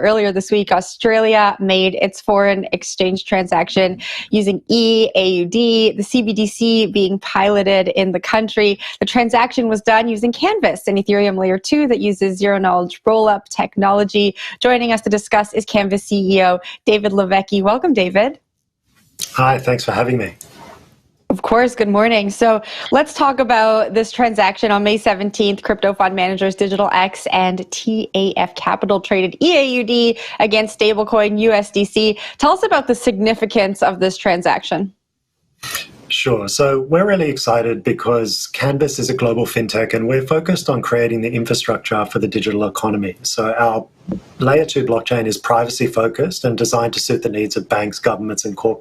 Earlier this week, Australia made its foreign exchange transaction using eAUD, the CBDC being piloted in the country. The transaction was done using Canvas, an Ethereum Layer 2 that uses zero-knowledge rollup technology. Joining us to discuss is Canvas CEO David Lavecky. Welcome, David. Hi, thanks for having me. Of course, good morning. So let's talk about this transaction. On May 17th, crypto fund managers DigitalX and TAF Capital traded eAUD against stablecoin USDC. Tell us about the significance of this transaction. Sure. So we're really excited because Canvas is a global fintech and we're focused on creating the infrastructure for the digital economy. So our Layer 2 blockchain is privacy focused and designed to suit the needs of banks, governments, and corporates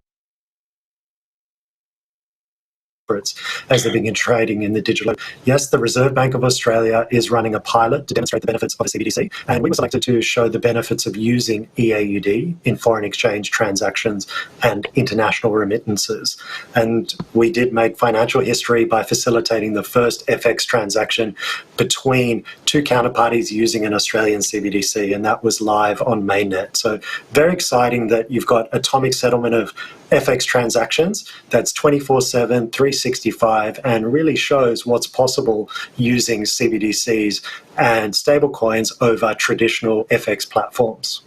as they begin trading in the digital. Yes, the Reserve Bank of Australia is running a pilot to demonstrate the benefits of a CBDC, and we were selected to show the benefits of using eAUD in foreign exchange transactions and international remittances. And we did make financial history by facilitating the first FX transaction between two counterparties using an Australian CBDC, and that was live on mainnet. So very exciting that you've got atomic settlement of FX transactions that's 24/7, 365, and really shows what's possible using CBDCs and stablecoins over traditional FX platforms.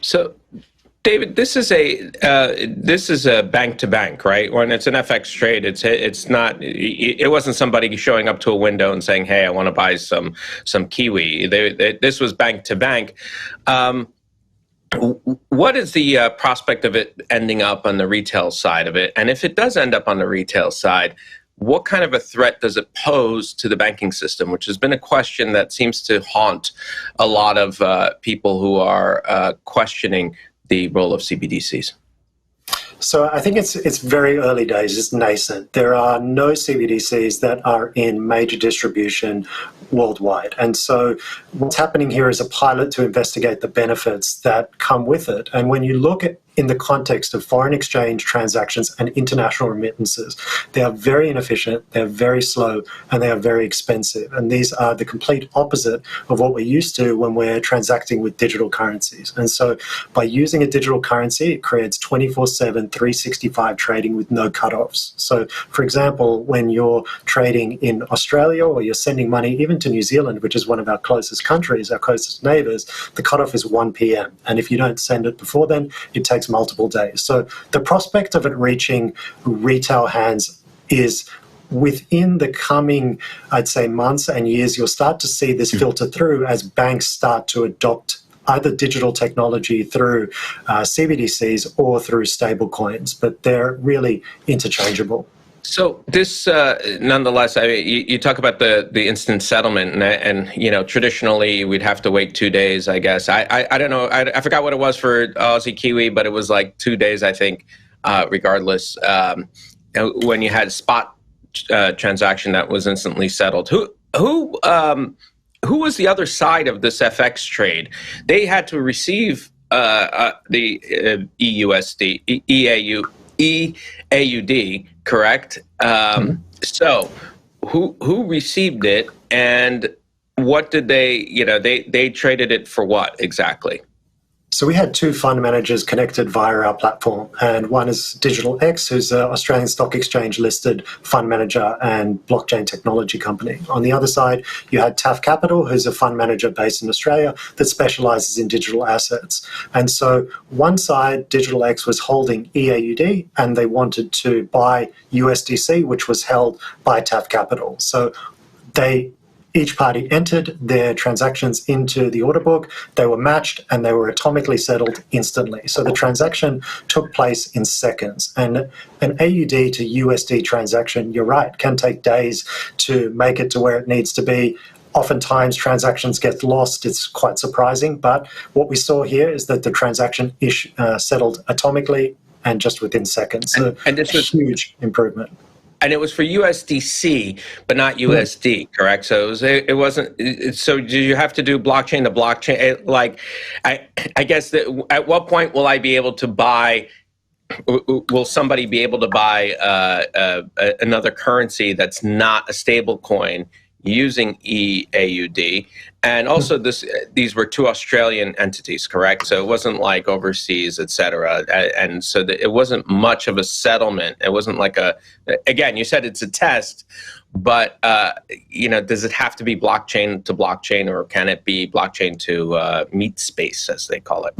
So, David, this is a bank to bank, right? When it's an FX trade, it wasn't somebody showing up to a window and saying, "Hey, I want to buy some kiwi." This was bank to bank. What is the prospect of it ending up on the retail side of it? And if it does end up on the retail side, what kind of a threat does it pose to the banking system, which has been a question that seems to haunt a lot of people who are questioning the role of CBDCs? So I think it's very early days, it's nascent. There are no CBDCs that are in major distribution worldwide. And so what's happening here is a pilot to investigate the benefits that come with it. And when you look at in the context of foreign exchange transactions and international remittances, they are very inefficient, they're very slow, and they are very expensive. And these are the complete opposite of what we're used to when we're transacting with digital currencies. And so by using a digital currency, it creates 24/7, 365 trading with no cutoffs. So for example, when you're trading in Australia or you're sending money even to New Zealand, which is one of our closest countries, our closest neighbors, the cutoff is 1 p.m. And if you don't send it before then, it takes multiple days. So the prospect of it reaching retail hands is within the coming, I'd say, months and years. You'll start to see this filter through as banks start to adopt either digital technology through CBDCs or through stablecoins, but they're really interchangeable. So this, nonetheless, you talk about the instant settlement, and you know, traditionally we'd have to wait 2 days, I guess. I don't know, I forgot what it was for Aussie Kiwi, but it was like 2 days, I think, regardless. When you had a spot transaction that was instantly settled, who was the other side of this FX trade? They had to receive the eAUD, correct? So who received it, and what did they traded it for what exactly? So we had two fund managers connected via our platform, and one is DigitalX, who's an Australian Stock Exchange listed fund manager and blockchain technology company. On the other side, you had TAF Capital, who's a fund manager based in Australia that specializes in digital assets. And so one side, DigitalX, was holding eAUD, and they wanted to buy USDC, which was held by TAF Capital. So each party entered their transactions into the order book, they were matched, and they were atomically settled instantly. So the transaction took place in seconds. And an AUD to USD transaction, you're right, can take days to make it to where it needs to be. Oftentimes transactions get lost. It's quite surprising. But what we saw here is that the transaction settled atomically and just within seconds. So and this was a huge improvement. And it was for USDC, but not USD, correct? So it wasn't. So did you have to do blockchain to blockchain? Like, I guess that at what point will I be able to buy? Will somebody be able to buy another currency that's not a stable coin using eAUD. And also these were two Australian entities, correct? So it wasn't like overseas, et cetera. And so it wasn't much of a settlement. It wasn't like again, you said it's a test, but does it have to be blockchain to blockchain, or can it be blockchain to meat space, as they call it?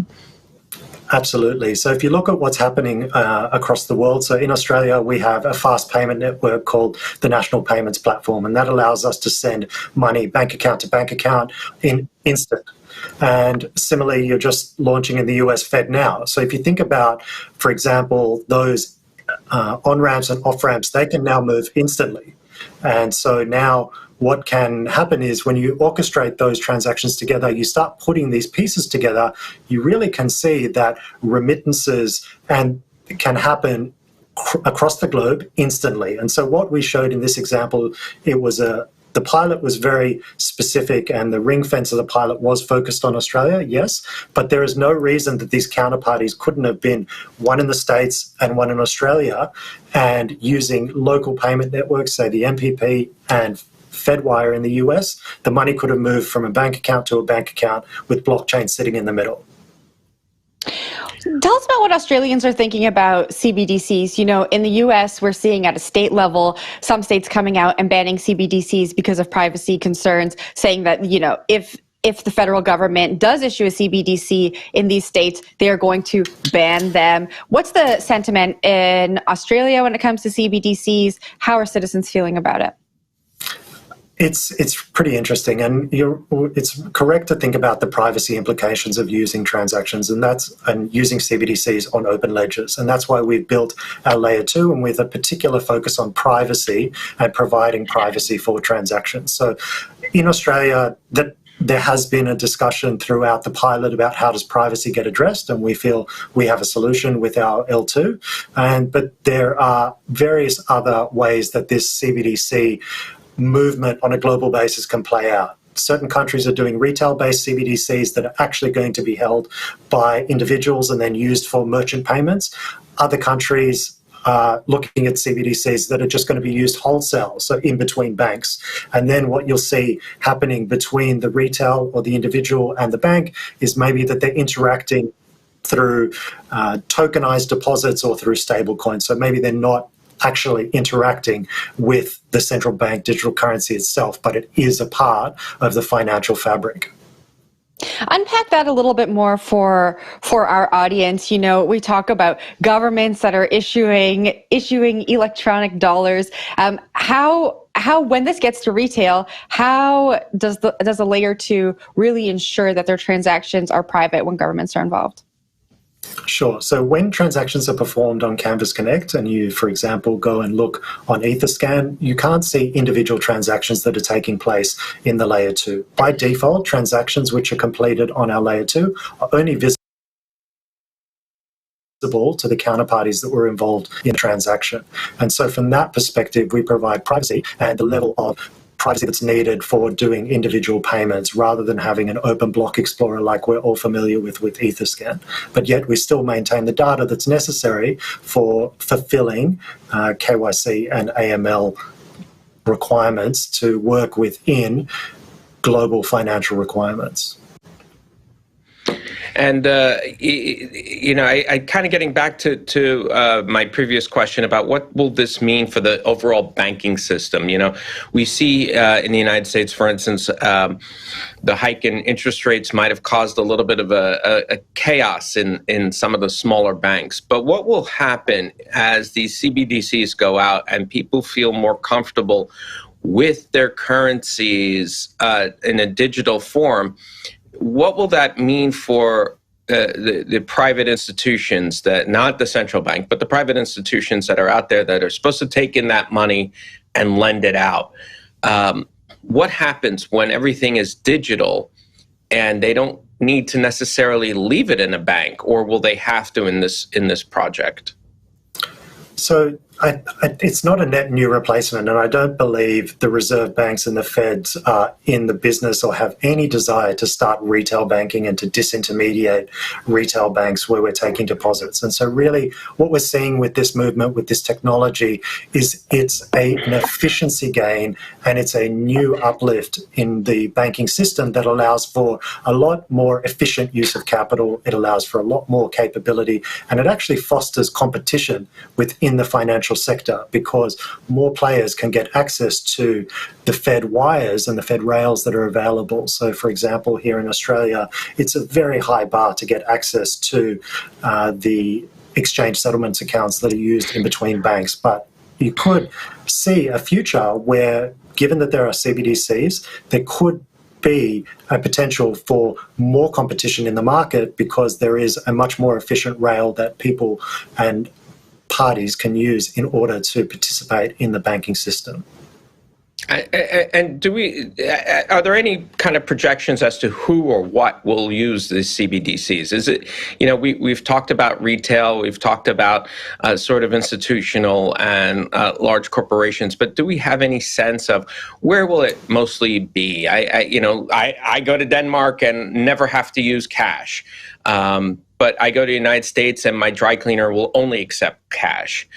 Absolutely. So if you look at what's happening across the world, so in Australia, we have a fast payment network called the National Payments Platform, and that allows us to send money bank account to bank account in instant. And similarly, you're just launching in the US Fed now. So if you think about, for example, those on-ramps and off-ramps, they can now move instantly. And so now what can happen is when you orchestrate those transactions together, you start putting these pieces together, you really can see that remittances can happen across the globe instantly. And so what we showed in this example, the pilot was very specific, and the ring fence of the pilot was focused on Australia, yes, but there is no reason that these counterparties couldn't have been one in the States and one in Australia, and using local payment networks, say the MPP and Fedwire in the US, the money could have moved from a bank account to a bank account with blockchain sitting in the middle. Tell us about what Australians are thinking about CBDCs. In the US, we're seeing at a state level, some states coming out and banning CBDCs because of privacy concerns, saying that, if the federal government does issue a CBDC in these states, they are going to ban them. What's the sentiment in Australia when it comes to CBDCs? How are citizens feeling about it? It's pretty interesting, and it's correct to think about the privacy implications of using transactions and using CBDCs on open ledgers, and that's why we've built our layer 2, and with a particular focus on privacy and providing privacy for transactions. So in Australia, there has been a discussion throughout the pilot about how does privacy get addressed, and we feel we have a solution with our L2. But there are various other ways that this CBDC movement on a global basis can play out. Certain countries are doing retail-based CBDCs that are actually going to be held by individuals and then used for merchant payments. Other countries are looking at CBDCs that are just going to be used wholesale, so in between banks. And then what you'll see happening between the retail or the individual and the bank is maybe that they're interacting through tokenized deposits or through stablecoins. So maybe they're not actually interacting with the central bank digital currency itself, but it is a part of the financial fabric. Unpack that a little bit more for our audience. We talk about governments that are issuing electronic dollars. How when this gets to retail, how does the layer 2 really ensure that their transactions are private when governments are involved? Sure. So when transactions are performed on Canvas Connect and you, for example, go and look on Etherscan, you can't see individual transactions that are taking place in the layer 2. By default, transactions which are completed on our layer 2 are only visible to the counterparties that were involved in the transaction. And so from that perspective, we provide privacy and the level of privacy that's needed for doing individual payments rather than having an open block explorer like we're all familiar with Etherscan. But yet we still maintain the data that's necessary for fulfilling KYC and AML requirements to work within global financial requirements. And, I kind of getting back to my previous question about what will this mean for the overall banking system? We see in the United States, for instance, the hike in interest rates might have caused a little bit of a chaos in some of the smaller banks. But what will happen as these CBDCs go out and people feel more comfortable with their currencies in a digital form? What will that mean for the private institutions, that not the central bank, but the private institutions that are out there that are supposed to take in that money and lend it out? What happens when everything is digital and they don't need to necessarily leave it in a bank, or will they have to in this project? So It's not a net new replacement, and I don't believe the reserve banks and the Feds are in the business or have any desire to start retail banking and to disintermediate retail banks where we're taking deposits. And so really what we're seeing with this movement, with this technology, is it's an efficiency gain, and it's a new uplift in the banking system that allows for a lot more efficient use of capital. It allows for a lot more capability, and it actually fosters competition within the financial sector because more players can get access to the Fed wires and the Fed rails that are available. So, for example, here in Australia, it's a very high bar to get access to the exchange settlements accounts that are used in between banks. But you could see a future where, given that there are CBDCs, there could be a potential for more competition in the market because there is a much more efficient rail that people and parties can use in order to participate in the banking system. And are there any kind of projections as to who or what will use the CBDCs? Is it, we've talked about retail, we've talked about sort of institutional and large corporations, but do we have any sense of where will it mostly be? I go to Denmark and never have to use cash. But I go to the United States and my dry cleaner will only accept cash.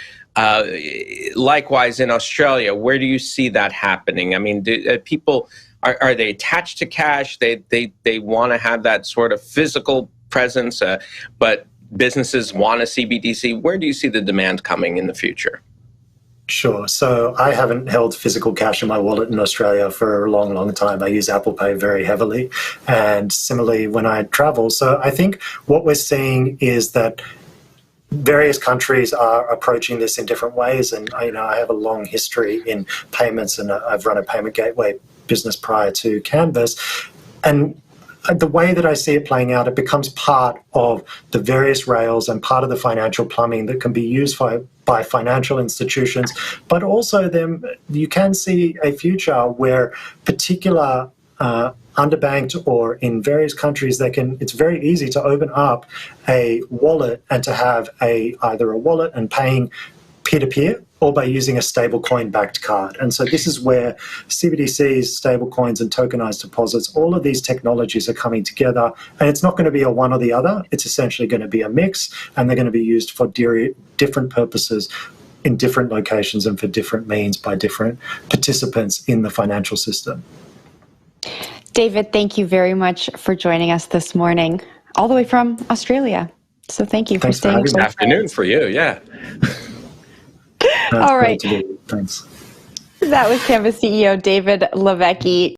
Likewise in Australia, where do you see that happening? I mean, people, are they attached to cash? They want to have that sort of physical presence, but businesses want a CBDC. Where do you see the demand coming in the future? Sure. So I haven't held physical cash in my wallet in Australia for a long, long time. I use Apple Pay very heavily, and similarly when I travel. So I think what we're seeing is that various countries are approaching this in different ways. And I have a long history in payments, and I've run a payment gateway business prior to Canvas. And the way that I see it playing out, it becomes part of the various rails and part of the financial plumbing that can be used by financial institutions. But also then you can see a future where particular underbanked or in various countries, it's very easy to open up a wallet and to have either a wallet and paying peer-to-peer or by using a stable coin backed card. And so this is where CBDCs, stable coins and tokenized deposits, all of these technologies are coming together, and it's not going to be a one or the other. It's essentially going to be a mix, and they're going to be used for different purposes in different locations and for different means by different participants in the financial system. David, thank you very much for joining us this morning, all the way from Australia. So thank you for staying. Good afternoon for you, yeah. All right. Thanks. That was Canvas CEO David Lavecky.